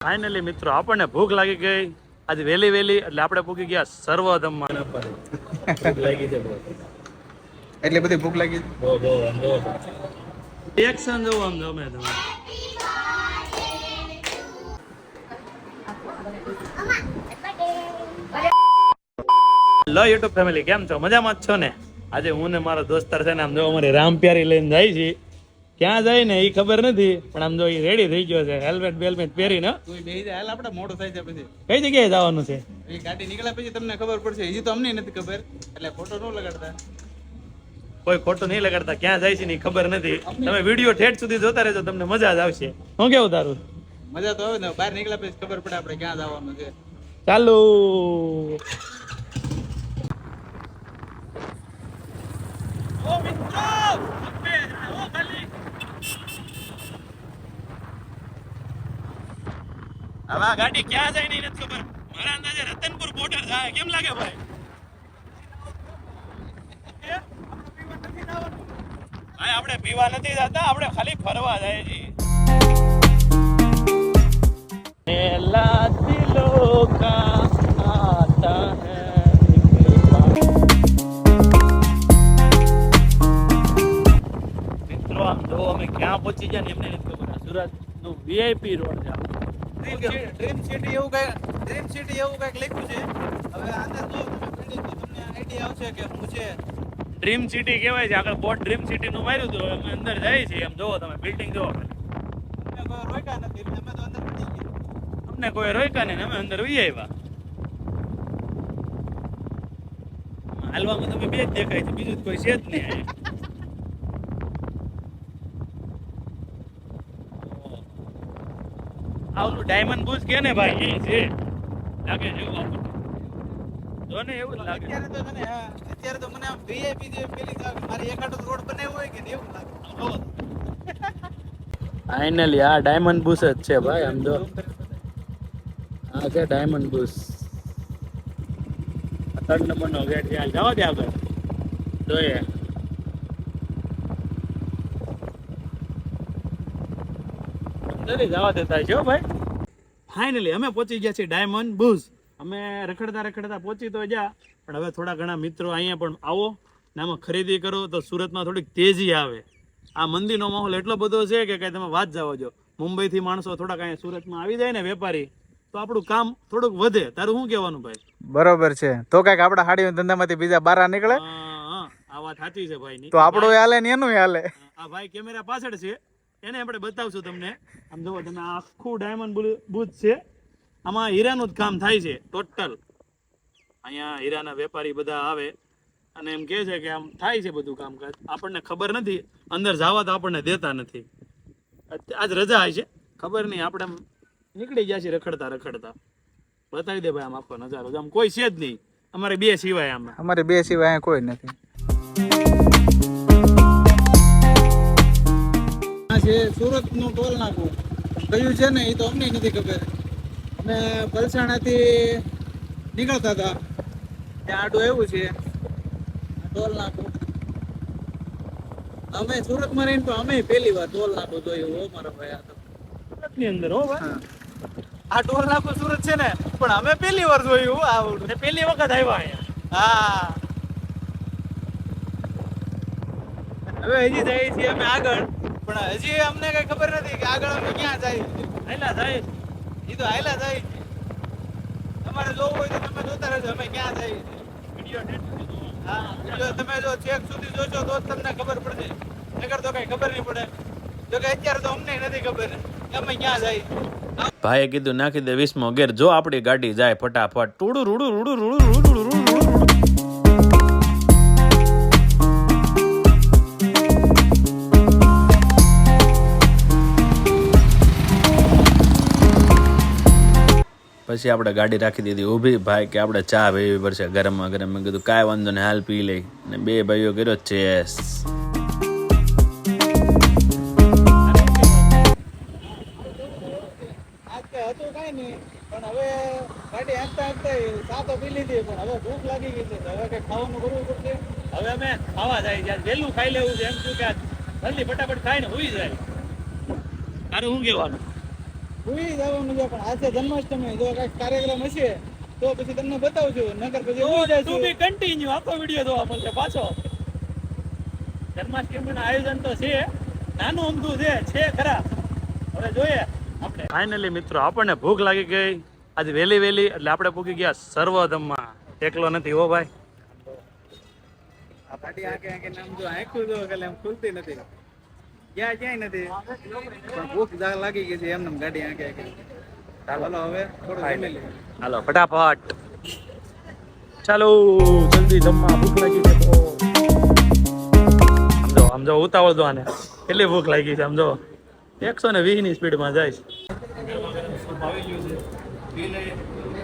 Finally મિત્રો આપણને ભૂખ લાગી ગઈ આજે વેલી એટલે આપણે પૂકી ગયા સર્વધમમાં લાગી છે એટલે બધી ભૂખ લાગી એક્શન જોવો આમ ગમે તમે લો યુટ્યુબ ફેમિલી કેમ છો મજામાં જ છો ને આજે હું ને મારા દોસ્તાર છે ને આમ જો અમારી રામ પ્યારી લઈને જાય છે ક્યાં જાય ને એ ખબર નથી પણ આમ જો એ રેડી થઈ ગયો છે હેલ્મેટ બેલ્મેટ પહેરીને હાલ આપણે મોડું થાય છે પછી કઈ જગ્યાએ જવાનું છે એ ગાડી નીકળ્યા પછી તમને ખબર પડશે હજી તો અમને નથી ખબર એટલે ફોટો ન લગાડતા કોઈ ખોટું નહીં લગાડતા ક્યાં જાય છે ને ખબર નથી તમે વિડીયો ઠેઠ સુધી જોતા રહેજો તમને મજા જ આવશે શું કેવું તારું મજા તો આવે ને બહાર નીકળ્યા પછી ખબર પડે આપણે ક્યાં જવાનું છે ચાલુ હવે ગાડી ક્યાં જાય નહીં નથી ખબર મારા અંદાજે રતનપુર બોર્ડર જાય કેમ લાગે ભાઈ ભાઈ આપણે પીવા નથી જતા આપણે ખાલી ફરવા જાય છીએ मेला दिलों का आता है મિત્રો આમ જો અમે ક્યાં પહોંચી ગયા ને એમને નથી ખબર સુરત નું વીઆઈપી રોડ છે ડ્રીમ સિટી એવું કઈક લખ્યું છે હવે અંદર જો તમે બિલ્ડિંગ તો તમને આઈડિયા આવશે કે શું છે ડ્રીમ સિટી કહેવાય છે આગળ બોર્ડ ડ્રીમ સિટી નું માર્યું હતું અમે અંદર જાય છે એમ જોવો તમે બિલ્ડિંગ જોવો અમને કોઈ રોક્યા નથી એટલે અમે તો અંદર પડી ગયા અમને કોઈ રોક્યા નહીં અમે અંદર વી આવ્યા હાલવામાં તમે બે જ દેખાય છે બીજું કોઈ છે જ નહીં આવલું ડાયમંડ બુશ કે ને ભાઈ એ છે લાગે છે એવું જો ને એવું જ લાગે અત્યારે તો મને આમ વીઆઈપી જે પેલી મારી એકાડો રોડ બનાવ્યો હોય કે એવું લાગે ફાઇનલી આ ડાયમંડ બુશ જ છે ભાઈ આમ જો આ છે ડાયમંડ બુશ 3 નંબરનો ગેટ છે જવા દે આગળ જોઈએ જવા દેતા છે ભાઈ ફાઇનલી અમે પહોંચી ગયા છીએ ડાયમંડ બુશ અમે રખડતા પહોંચી તો જા પણ હવે થોડા ઘણા મિત્રો અહીંયા પણ આવો ને આમાં ખરીદી કરો તો સુરતમાં થોડીક તેજી આવે આ મંદીનો માહોલ એટલો બધો છે કે કઈ તમે વાત જાવ જો મુંબઈથી માણસો થોડાક અહીંયા સુરતમાં આવી જાય ને વેપારી તો આપણું કામ થોડુંક વધે તારું શું કહેવાનું ભાઈ બરોબર છે તો કઈક આપડા હાડીઓ ધંધામાંથી બીજા બહાર નીકળે આ વાત સાચી છે ભાઈ તો આપણું હાલે ને એનું હાલે આ ભાઈ કેમેરા પાછળ છે એને આપણે બતાવશું તમને આમ જુઓ તમે આખું ડાયમંડ બુથ છે આમાં હીરાનું જ કામ થાય છે ટોટલ અહીંયા હીરાના વેપારી બધા આવે અને એમ કહે છે કે આમ થાય છે બધું કામકાજ આપણને ખબર નથી અંદર જવા તો આપણને દેતા નથી આજ રજા છે ખબર નહીં આપણે નીકળી ગયા છીએ રખડતા બતાવી દે ભાઈ આમ આખો નજારો આમ કોઈ છે જ નહીં અમારે બે સિવાય અહીંયા કોઈ નથી છે સુરત નું ટોલ નાકું કયું છે ને એ તો અમને નથી ખબર અમે પલસાણાથી નીકળતા હતા ત્યાં આડું એવું છે ટોલ નાકું અમે સુરતમાં રહીને તો અમે પહેલી વાર ટોલ નાકું જોયું હો મારા ભાઈ આ તો સુરતની અંદર હો ભાઈ આ ટોલ નાકું સુરત છે ને પણ અમે પહેલી વાર જોયું આ પહેલી વખત આવ્યા અહીંયા હા હવે હજી જઈએ છીએ અમે આગળ પણ હજી અમને કઈ ખબર નથી કે આગળ અમે ક્યાં જાય હાયલા જાય એ તો હાયલા જાય તમારે જોવું હોય તો તમે જોતા રહેજો અમે ક્યાં જાય હા વિડીયો તમે જો ચેક સુધી જોશો તો જ તમને ખબર પડશે નકર તો કઈ ખબર નહીં પડે જો કે અત્યારે તો અમને નથી ખબર અમે ક્યાં જાય ભાઈએ કીધું નાખી દે 20મો ગેર જો આપણી ગાડી જાય ફટાફટ ટુડું રૂડું પછી આપણે ગાડી રાખી દીધી ઊભી ભાઈ કે આપણે ચા પીવી પડશે ગરમમાં ગરમ મેં કીધું કાંઈ વાંધો ને હાલ પી લઈ અને બે ભાઈઓ કર્યો ચેસ હતું કઈ નહીં પણ હવે ગાડી હાંકતા સાતો પી લીધી પણ હવે ભૂખ લાગી ગઈ છે હવે કઈ ખાવાનું કરવું પડશે હવે અમે ખાવા જાય જ્યાં વહેલું ખાઈ લેવું છે એમ શું કે જલ્દી ફટાફટ ખાઈને હોઈ જાય તારે શું કહેવાનું સુઈ જવાનું છે પણ આજે જન્માષ્ટમી જો કાંઈક કાર્યક્રમ હશે તો પછી તમને બતાવજો નકર પછી સુઈ ટુ જઈશું. બી કન્ટિન્યુ આખો વિડીયો જોવા મળશે પાછો. જન્માષ્ટમીનું આયોજન તો છે, નાનું અમથું છે ખરા. હવે જોઈએ આપણે. ફાઇનલી મિત્રો આપણને ભૂખ લાગી ગઈ આજે વહેલી એટલે આપણે પૂકી ગયા સર્વોધમમાં. એકલો નથી હો ભાઈ. આ પાટી આંકે નામ જો આંખું જો એટલે એમ ખુલતી નથી. ક્યાંય નથી પણ ભૂખ લાગી ગઈ છે એમને ગાડી આંકે. ચાલો હવે થોડું જમી લઈએ. હાલો ફટાફટ ચાલો જલ્દી જમવા. ભૂખ લાગી છે તો સમજો ઉતાવળ દો આને. કેટલી ભૂખ લાગી છે સમજો. 120 ની સ્પીડમાં જાય છે. આવી ગયું છે પી લઈએ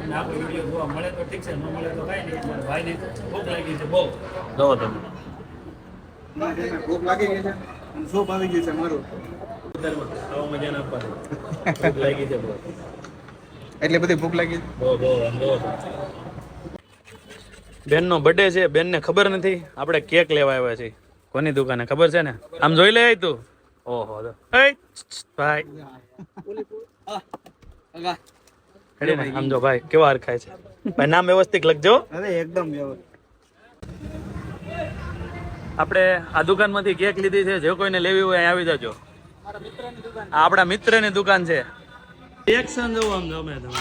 અને આપણો વિડીયો જોવા મળે તો ઠીક છે, ન મળે તો કાંઈ નહીં. મારા ભાઈને ભૂખ લાગી છે બહુ. જોવો તમે ભૂખ લાગી ગઈ છે અને સૂપ આવી ગયું છે મારું. આવો મજા ના પડે. ભૂખ લાગી છે બહુ. એટલે બધી ભૂખ લાગી બેનનો બર્થડે છે, બેનને ખબર નથી આપણે કેક લેવા આવ્યા છીએ. કોની દુકાને ખબર છે ને? આમ જોઈ લે તું. ઓહો ભાઈ હેડી ને આમ જો ભાઈ કેવા હરખાય છે. ભાઈ નામ વ્યવસ્થિત લખજો. અરે એકદમ આપણે આ દુકાનમાંથી કેક લીધી છે. જે કોઈને લેવી હોય અહીં આવી જજો. આ આપણા મિત્રની દુકાન છે. એક્શન જોવો આમ જો મેં તમે.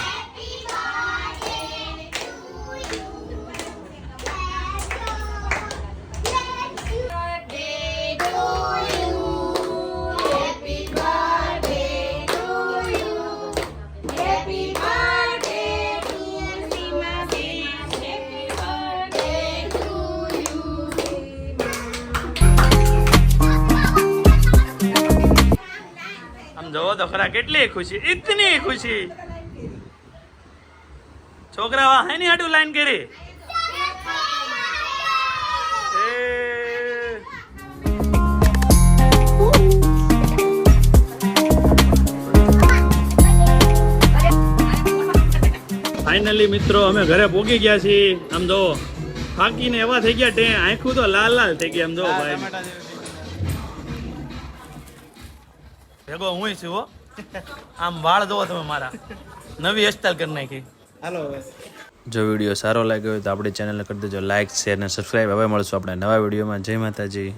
જોવો તો ખરા કેટલી ખુશી, ઇતની ખુશી. છોકરા વાહ ની હાટુ લાઈન કરી. ફાઇનલી મિત્રો અમે ઘરે પહોંચી ગયા છીએ. આમ જો થાકીને એવા થઈ ગયા ટે આંખું તો લાલ લાલ થઈ ગયા. આમ જો ભાઈ ભેગો હું છું હો. આમ વાળ જોવો તમે મારા. નવી હેરસ્ટાઈલ કરી નાખી. હાલો હવે જો વિડીયો સારો લાગ્યો હોય તો આપણી ચેનલને કરી દેજો લાઇક, શેર અને સબસ્ક્રાઈબ. હવે મળશું આપણે નવા વિડીયોમાં. જય માતાજી.